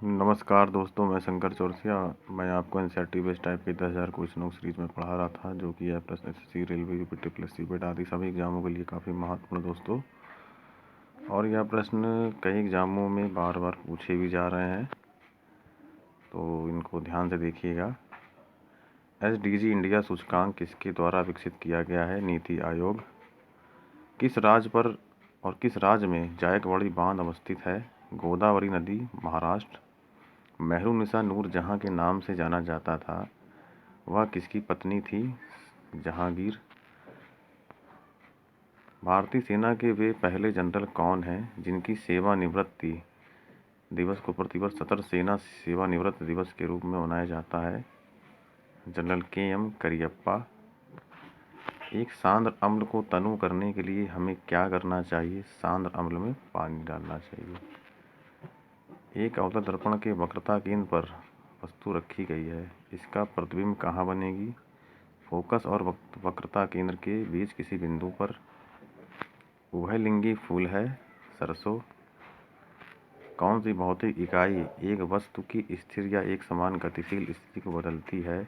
नमस्कार दोस्तों, मैं शंकर चौरसिया। मैं आपको एनसीईआरटी बेस्ड टाइप के 10,000 क्वेश्चनों की सीरीज में पढ़ा रहा था, जो कि F plus SSC, railway, UPT plus CIPET आदि सभी एग्जामों के लिए काफ़ी महत्वपूर्ण दोस्तों। और यह प्रश्न कई एग्जामों में बार बार पूछे भी जा रहे हैं, तो इनको ध्यान से देखिएगा। एसडीजी इंडिया सूचकांक किसके द्वारा विकसित किया गया है? नीति आयोग। किस राज्य पर और किस राज्य में जायकवाड़ी बांध अवस्थित है? गोदावरी नदी, महाराष्ट्र। मेहरुन्निसा नूरजहां के नाम से जाना जाता था, वह किसकी पत्नी थी? जहांगीर। भारतीय सेना के वे पहले जनरल कौन हैं जिनकी सेवानिवृत्ति दिवस को प्रतिवर्ष सशस्त्र सेना सेवानिवृत्ति दिवस के रूप में मनाया जाता है? General K M. करियप्पा। एक सांद्र अम्ल को तनु करने के लिए हमें क्या करना चाहिए? सांद्र अम्ल में पानी डालना चाहिए। एक अवतल दर्पण के वक्रता केंद्र पर वस्तु रखी गई है, इसका प्रतिबिंब कहाँ बनेगी? फोकस और वक्रता केंद्र के बीच किसी बिंदु पर। उभयलिंगी फूल है सरसों। कौन सी भौतिक इकाई एक वस्तु की स्थिर या एक समान गतिशील स्थिति को बदलती है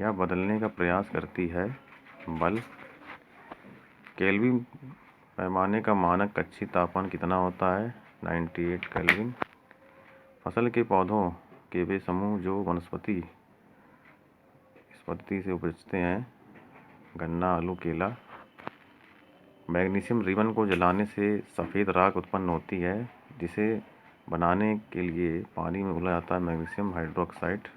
या बदलने का प्रयास करती है? बल। केल्विन पैमाने का मानक कक्षीय तापमान कितना होता है? 98 केल्विन। फसल के पौधों के वे समूह जो वनस्पति इस पद्धति से उपजते हैं: गन्ना, आलू, केला। मैग्नीशियम रिबन को जलाने से सफ़ेद राख उत्पन्न होती है, जिसे बनाने के लिए पानी में घुला जाता है: मैग्नीशियम हाइड्रोक्साइड।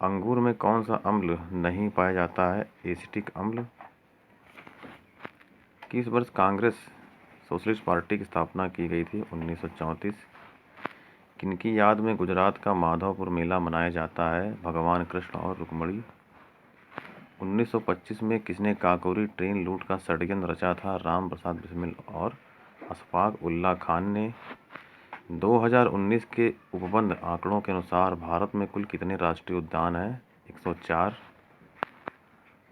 अंगूर में कौन सा अम्ल नहीं पाया जाता है? एसिटिक अम्ल। किस वर्ष कांग्रेस सोशलिस्ट पार्टी की स्थापना की गई थी? 1934। किनकी याद में गुजरात का माधवपुर मेला मनाया जाता है? भगवान कृष्ण और रुक्मिणी। 1925 में किसने काकोरी ट्रेन लूट का षड्यंत्र रचा था? राम प्रसाद बिस्मिल और अशफाक उल्ला खान ने। 2019 के उपबंध आंकड़ों के अनुसार भारत में कुल कितने राष्ट्रीय उद्यान हैं? 104।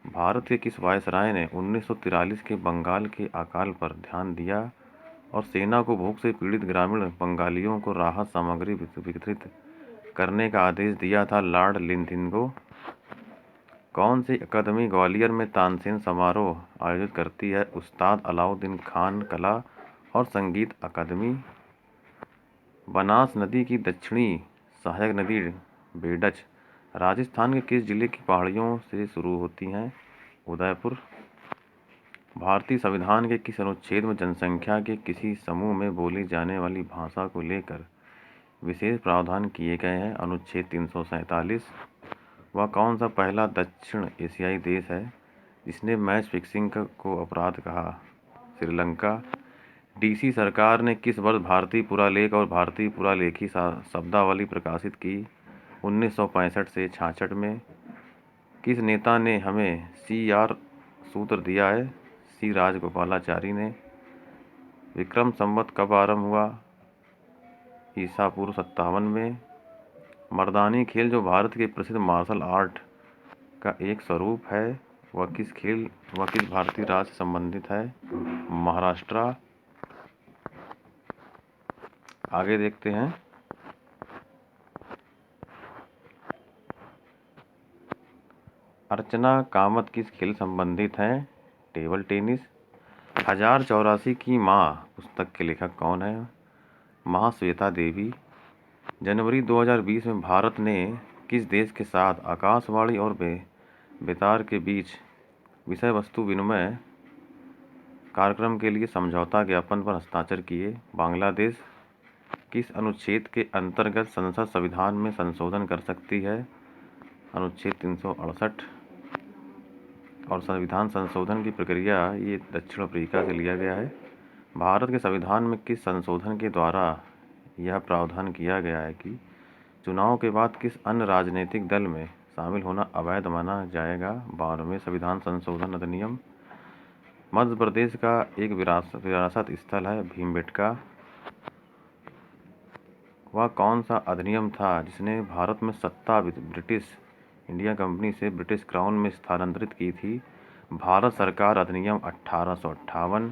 भारत के किस वायसराय ने 1943 के बंगाल के अकाल पर ध्यान दिया और सेना को भूख से पीड़ित ग्रामीण बंगालियों को राहत सामग्री वितरित करने का आदेश दिया था? लॉर्ड लिंथिंगो। कौन सी अकादमी ग्वालियर में तानसेन समारोह आयोजित करती है? उस्ताद अलाउद्दीन खान कला और संगीत अकादमी। बनास नदी की दक्षिणी सहायक नदी बेडच राजस्थान के किस जिले की पहाड़ियों से शुरू होती हैं? उदयपुर। भारतीय संविधान के किस अनुच्छेद में जनसंख्या के किसी समूह में बोली जाने वाली भाषा को लेकर विशेष प्रावधान किए गए हैं? अनुच्छेद 347। वह कौन सा पहला दक्षिण एशियाई देश है जिसने मैच फिक्सिंग को अपराध कहा? श्रीलंका। डीसी सरकार ने किस वर्ष भारतीय पुरालेख और भारतीय पुरालेखी शब्दावली प्रकाशित की? 1965 से 66 में। किस नेता ने हमें CR सूत्र दिया है? सी राजगोपालाचारी ने। विक्रम संवत कब आरंभ हुआ? ईसा पूर्व 57 में। मर्दानी खेल जो भारत के प्रसिद्ध मार्शल आर्ट का एक स्वरूप है, वह किस भारतीय राज्य से संबंधित है? महाराष्ट्र। आगे देखते हैं। अर्चना कामत किस खेल संबंधित हैं? Table tennis. 1084 की माँ पुस्तक के लेखक कौन है? महाश्वेता देवी। जनवरी 2020 में भारत ने किस देश के साथ आकाशवाणी और बेतार के बीच विषय वस्तु विनिमय कार्यक्रम के लिए समझौता ज्ञापन पर हस्ताक्षर किए? बांग्लादेश। किस अनुच्छेद के अंतर्गत संसद संविधान में संशोधन कर सकती है? अनुच्छेद 368। और संविधान संशोधन की प्रक्रिया ये दक्षिण अफ्रीका से लिया गया है। भारत के संविधान में किस संशोधन के द्वारा यह प्रावधान किया गया है कि चुनाव के बाद किस अन्य राजनीतिक दल में शामिल होना अवैध माना जाएगा? 12वें संविधान संशोधन अधिनियम। मध्य प्रदेश का एक विरासत स्थल है भीमबेटका। वह कौन सा अधिनियम था जिसने भारत में सत्ता ब्रिटिश इंडिया कंपनी से ब्रिटिश क्राउन में स्थानांतरित की थी? भारत सरकार अधिनियम 1858।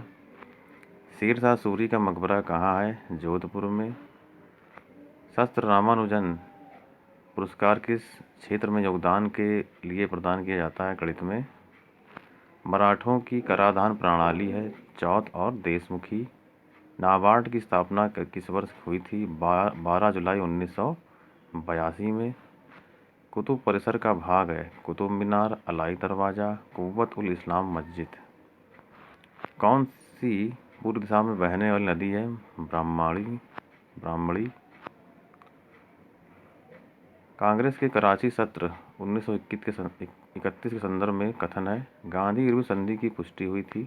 शेरशाह सूरी का मकबरा कहाँ है? जोधपुर में। शास्त्र रामानुजन पुरस्कार किस क्षेत्र में योगदान के लिए प्रदान किया जाता है? गणित में। मराठों की कराधान प्रणाली है चौथ और देशमुखी। नाबार्ड की स्थापना किस वर्ष हुई थी? 12 जुलाई 1982 में। कुतुब परिसर का भाग है कुतुब मीनार, अलाई दरवाज़ा, कुव्वत उल इस्लाम मस्जिद। कौन सी पूर्व दिशा में बहने वाली नदी है? ब्राह्मणी। कांग्रेस के कराची सत्र 1931 के संदर्भ में कथन है। गांधी इरविन संधि की पुष्टि हुई थी।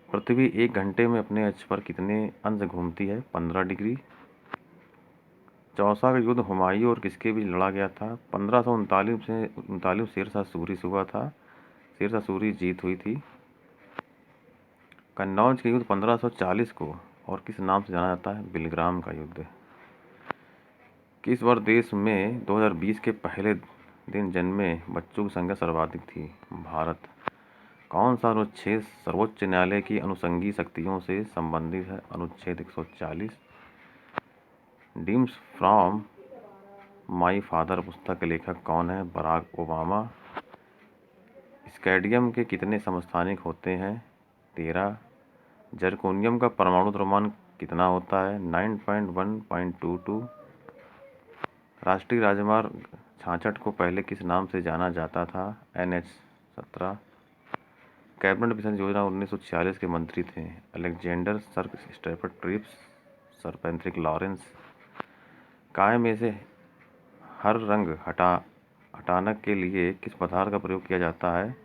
पृथ्वी 1 घंटे में अपने अक्ष पर कितने अंश घूमती है? 15 डिग्री। चौसा का युद्ध हुमायूं और किसके बीच लड़ा गया था? 1539 शेरशाह सूरी से हुआ था। शेरशाह सूरी जीत हुई थी। कन्नौज के युद्ध 1540 को और किस नाम से जाना जाता है? बिलग्राम का युद्ध। किस वर्ष देश में 2020 के पहले दिन जन्मे बच्चों की संख्या सर्वाधिक थी? भारत। कौन सा अनुच्छेद सर्वोच्च न्यायालय की अनुषंगी शक्तियों से संबंधित है? अनुच्छेद 140। ड्रीम्स फ्रॉम माई फादर पुस्तक के लेखक कौन है? Barack Obama. स्कैंडियम के कितने समस्थानिक होते हैं? 13। जर्कोनियम का परमाणु द्रव्यमान कितना होता है? 9.1.22। राष्ट्रीय राजमार्ग 66 को पहले किस नाम से जाना जाता था? NH-17। कैबिनेट मिशन योजना 1946 के मंत्री थे? Alexander sir Stafford Cripps, sir Patrick Lawrence. काय में से हर रंग हटाने के लिए किस पदार्थ का प्रयोग किया जाता है?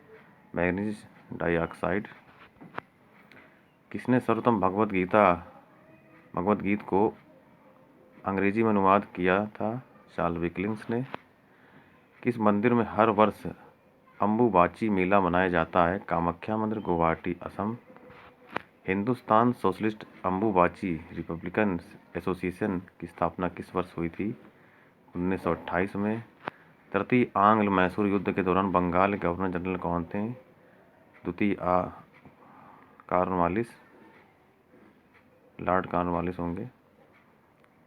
Manganese dioxide. किसने सर्वप्रथम भगवद गीत को अंग्रेजी में अनुवाद किया था? चार्ल्स विकलिंग्स ने। किस मंदिर में हर वर्ष अम्बुबाची मेला मनाया जाता है? कामाख्या मंदिर, Guwahati, Assam. Hindustan socialist Ambubachi Republican association की स्थापना किस वर्ष हुई थी? 1928 में। तृतीय आंग्ल मैसूर युद्ध के दौरान बंगाल के गवर्नर जनरल कौन थे? द्वितीय लॉर्ड कॉर्नवालिस होंगे।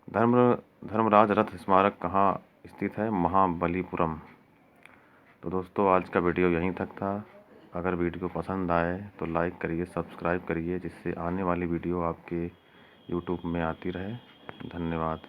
धर्मराज रथ स्मारक कहाँ स्थित है? महाबलीपुरम। तो दोस्तों आज का वीडियो यहीं तक था। अगर वीडियो पसंद आए तो लाइक करिए, सब्सक्राइब करिए, जिससे आने वाली वीडियो आपके यूट्यूब में आती रहे। धन्यवाद।